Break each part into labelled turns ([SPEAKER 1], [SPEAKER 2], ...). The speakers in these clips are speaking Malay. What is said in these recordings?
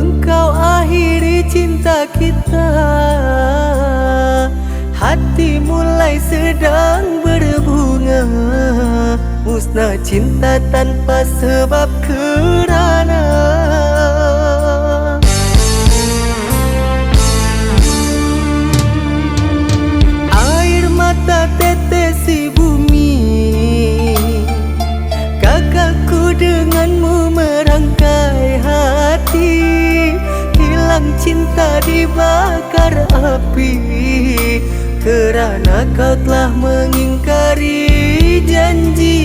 [SPEAKER 1] engkau akhiri cinta kita. Hati mulai sedang berbunga, musnah cinta tanpa sebab kerana air mata tetesi bumi. Kakakku denganmu merangkai hati, hilang cinta dibakar api, kerana kau telah mengingkari janji.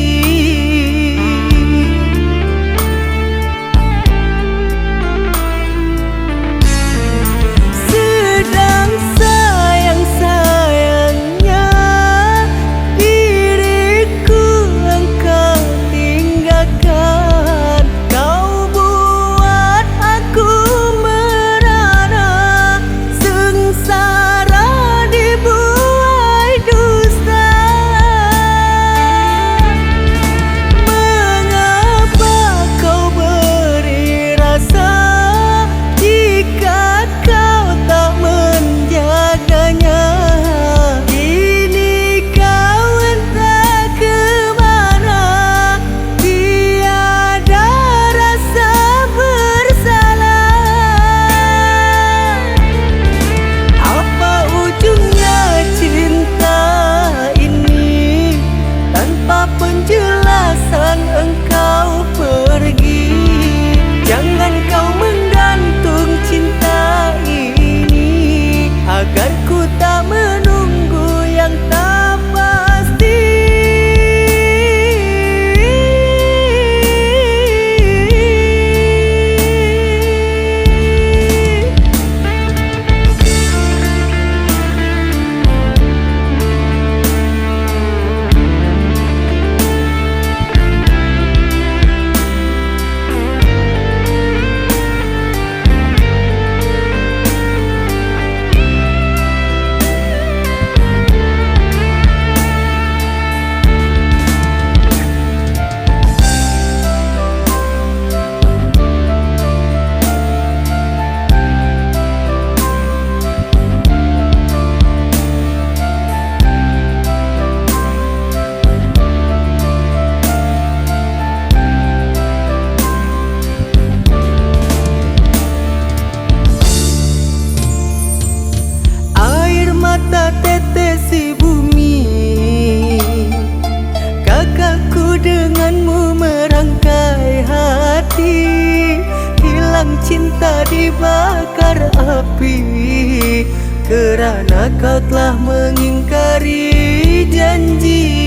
[SPEAKER 1] Sedang sayang-sayangnya diriku engkau tinggalkan. Kau buat aku merana, sengsara dibuai dusta. Mengapa kau beri rasa jika kau tak menjaganya? Kini kau entah ke mana, tiada rasa bersalah. Apa ujungnya cinta ini? Tanpa penjelasan engkau pergi. Jangan kau menggantung cinta ini, agar ku tak menunggu yang tak pasti. Mata tetesi bumi. Kakakku denganmu merangkai hati, hilang cinta dibakar api, kerana kau telah mengingkari janji.